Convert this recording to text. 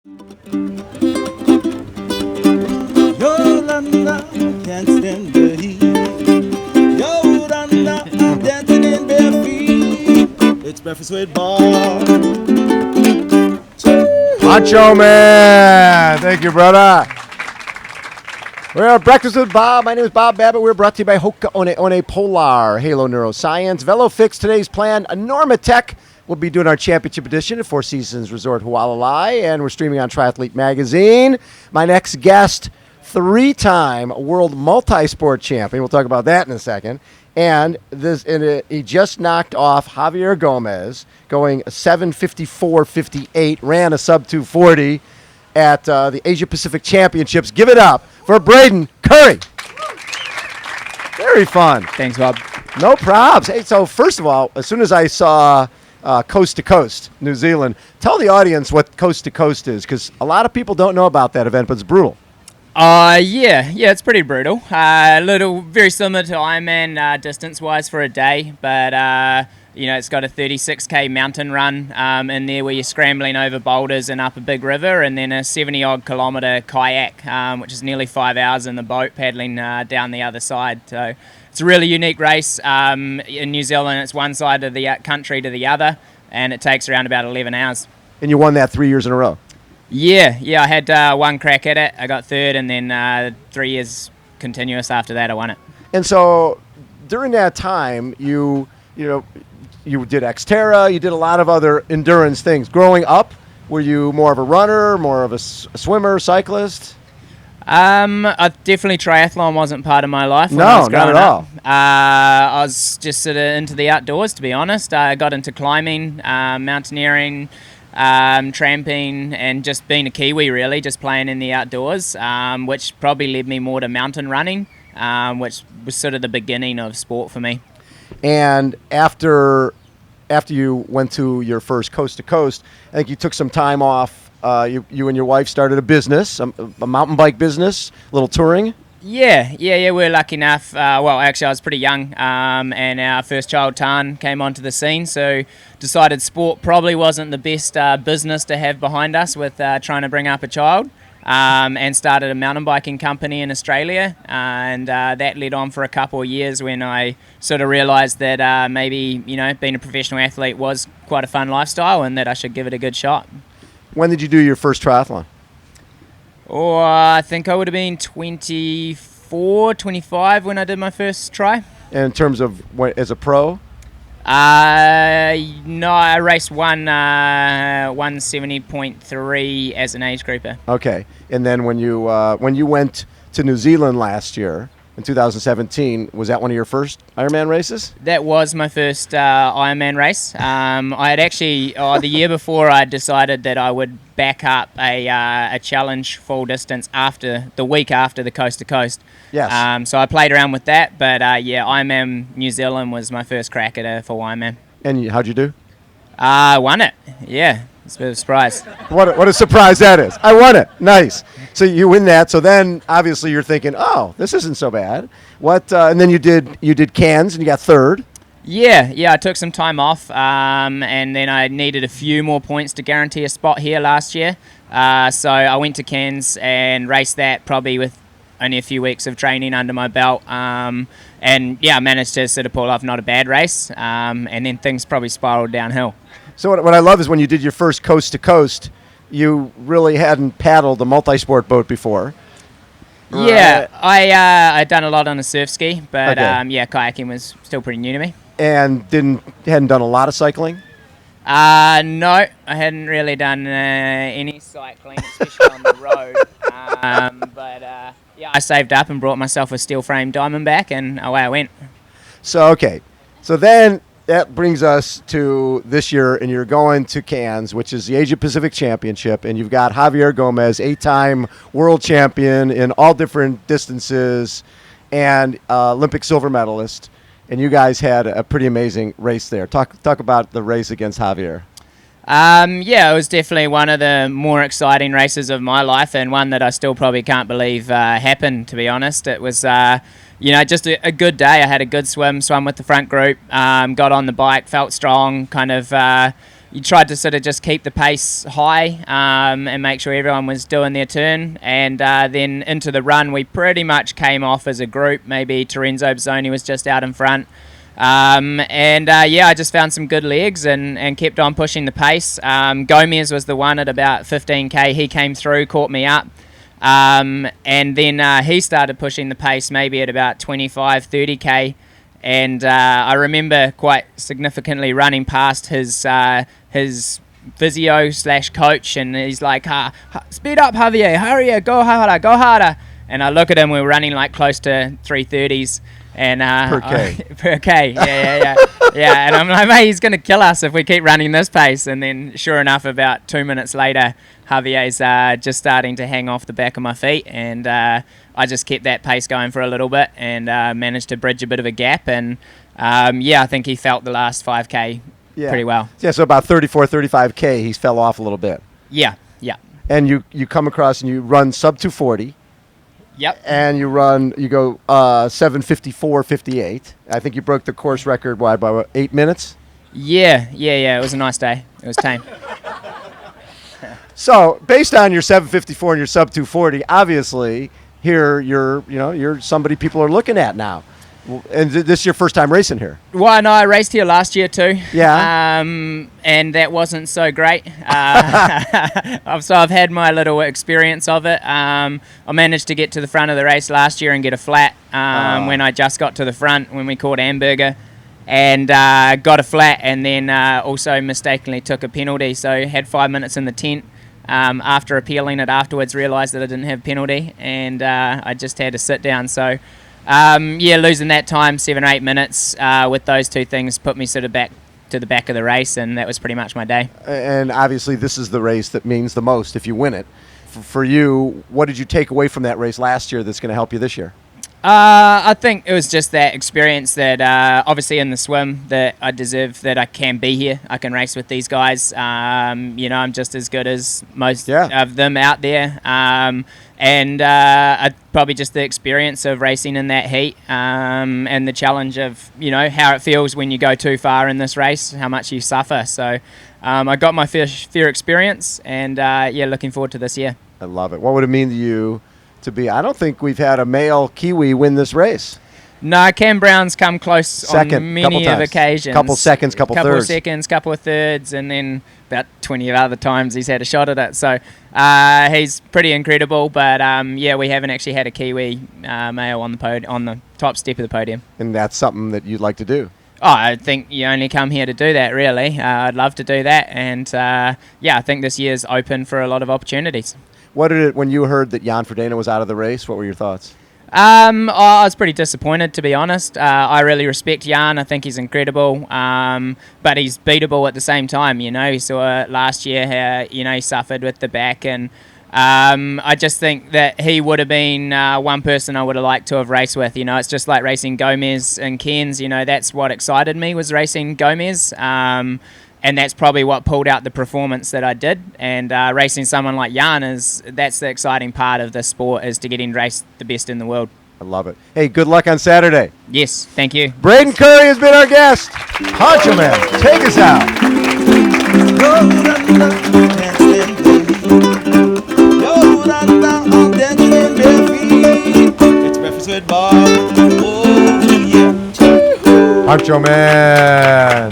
Yolanda, can't stand the heat. Yolanda, I'm dancing in bare feet. It's breakfast with Bob. Macho Man! Thank you, brother. We're at Breakfast with Bob. My name is Bob Babbitt. We're brought to you by HOKA One Polar, Halo Neuroscience, Velofix. Today's plan, Normatec. We'll be doing our championship edition at Four Seasons Resort Hualalai, and we're streaming on Triathlete magazine. My next guest, three-time world multi-sport champion. We'll talk about that in a second. And he just knocked off Javier Gomez, going 7:54.58, ran a sub-240 at the Asia-Pacific Championships. Give it up for Braden Currie. Very fun. Thanks, Bob. No probs. Hey, so first of all, as soon as I saw Coast to Coast, New Zealand, tell the audience what Coast to Coast is, because a lot of people don't know about that event, but it's brutal. Yeah, it's pretty brutal. Very similar to Ironman distance-wise for a day, but it's got a 36k mountain run in there where you're scrambling over boulders and up a big river, and then a 70-odd kilometre kayak, which is nearly 5 hours in the boat paddling down the other side. So it's a really unique race. In New Zealand, it's one side of the country to the other, and it takes around about 11 hours. And you won that 3 years in a row. Yeah, I had one crack at it. I got third, and then 3 years continuous after that, I won it. And so during that time, you did Xterra, you did a lot of other endurance things. Growing up, were you more of a runner, more of a swimmer, cyclist? Definitely triathlon wasn't part of my life when I was not growing at up. all. I was just sort of into the outdoors, to be honest. I got into climbing, mountaineering, tramping, and just being a Kiwi, really, just playing in the outdoors, which probably led me more to mountain running, which was sort of the beginning of sport for me. And after you went to your first Coast to Coast, I think you took some time off. You and your wife started a business, a mountain bike business, a little touring. Yeah, we're lucky enough. Actually, I was pretty young, and our first child, Tan, came onto the scene, so decided sport probably wasn't the best business to have behind us with trying to bring up a child, and started a mountain biking company in Australia, and that led on for a couple of years when I sort of realised that maybe, being a professional athlete was quite a fun lifestyle and that I should give it a good shot. When did you do your first triathlon? Oh, I think I would have been 24, 25 when I did my first try. And in terms of as a pro? No, I raced 170.3 as an age grouper. Okay. And then when you went to New Zealand last year, in 2017, was that one of your first Ironman races? That was my first Ironman race. I had actually, the year before, I decided that I would back up a challenge full distance the week after the Coast to Coast. Yes. So I played around with that, but Ironman New Zealand was my first crack at a full Ironman. And how'd you do? I won it. Yeah, it's a bit of a surprise. What a surprise that is. I won it. Nice. So you win that. So then obviously you're thinking, oh, this isn't so bad. And then you did Cairns and you got third. Yeah, I took some time off, and then I needed a few more points to guarantee a spot here last year. So I went to Cairns and raced that probably with only a few weeks of training under my belt. I managed to sort of pull off not a bad race, and then things probably spiraled downhill. So what I love is when you did your first Coast to Coast, you really hadn't paddled a multi-sport boat before. Yeah, I'd done a lot on a surf ski, but okay. Kayaking was still pretty new to me. And hadn't done a lot of cycling? No, I hadn't really done any cycling, especially on the road. I saved up and brought myself a steel frame Diamondback, and away I went. So then that brings us to this year, and you're going to Cairns, which is the Asia-Pacific Championship, and you've got Javier Gomez, 8-time world champion in all different distances, and Olympic silver medalist. And you guys had a pretty amazing race there. Talk about the race against Javier. It was definitely one of the more exciting races of my life, and one that I still probably can't believe happened, to be honest. It was, just a good day. I had a good swim with the front group, got on the bike, felt strong, kind of, you tried to sort of just keep the pace high and make sure everyone was doing their turn. And then into the run, we pretty much came off as a group. Maybe Terenzo Bazzoni was just out in front. I just found some good legs and kept on pushing the pace. Gomez was the one at about 15k. He came through, caught me up. And then he started pushing the pace maybe at about 25, 30k. And I remember quite significantly running past his physio / coach, and he's like, speed up, Javier, hurry, go harder, go harder. And I look at him, we were running like close to 330s. And per K, yeah. And I'm like, mate, he's going to kill us if we keep running this pace. And then sure enough, about 2 minutes later, Javier's just starting to hang off the back of my feet. And I just kept that pace going for a little bit and managed to bridge a bit of a gap. And I think he felt the last 5K pretty well. Yeah, so about 34, 35K, he fell off a little bit. Yeah. And you come across and you run sub 240. Yep. And you go 7:54:58. I think you broke the course record by what, 8 minutes? Yeah. It was a nice day. It was tame. So, based on your 7:54 and your sub 240, obviously here you're somebody people are looking at now. And this is your first time racing here? Well, no, I raced here last year too. Yeah. And that wasn't so great. So I've had my little experience of it. I managed to get to the front of the race last year and get a flat when I just got to the front when we caught Amberger. And got a flat, and then also mistakenly took a penalty. So had 5 minutes in the tent. After appealing it afterwards, realised that I didn't have penalty, and I just had to sit down. So... losing that time, 7 or 8 minutes with those two things put me sort of back to the back of the race, and that was pretty much my day. And obviously this is the race that means the most if you win it. For you, what did you take away from that race last year that's going to help you this year? I think it was just that experience that obviously in the swim that I deserve, that I can be here. I can race with these guys. I'm just as good as most of them out there. Probably just the experience of racing in that heat and the challenge of, how it feels when you go too far in this race, how much you suffer. So I got my fair experience and, looking forward to this year. I love it. What would it mean to you to be? I don't think we've had a male Kiwi win this race. No, Cam Brown's come close on many of occasions. Couple seconds, couple thirds. Couple of thirds, and then about 20 other times he's had a shot at it. So he's pretty incredible. But we haven't actually had a Kiwi male on the top step of the podium. And that's something that you'd like to do. Oh, I think you only come here to do that, really. I'd love to do that, and I think this year's open for a lot of opportunities. When you heard that Jan Frodeno was out of the race, what were your thoughts? I was pretty disappointed, to be honest. I really respect Jan. I think he's incredible, but he's beatable at the same time. He saw last year how he suffered with the back, and I just think that he would have been one person I would have liked to have raced with. It's just like racing Gomez and Cairns. That's what excited me, was racing Gomez. And that's probably what pulled out the performance that I did. And racing someone like Jan that's the exciting part of this sport, is to get in race the best in the world. I love it. Hey, good luck on Saturday. Yes, thank you. Braden Currie has been our guest. Honcho Man, take us out. It's breakfast with Bob. Oh, yeah. Honcho Man.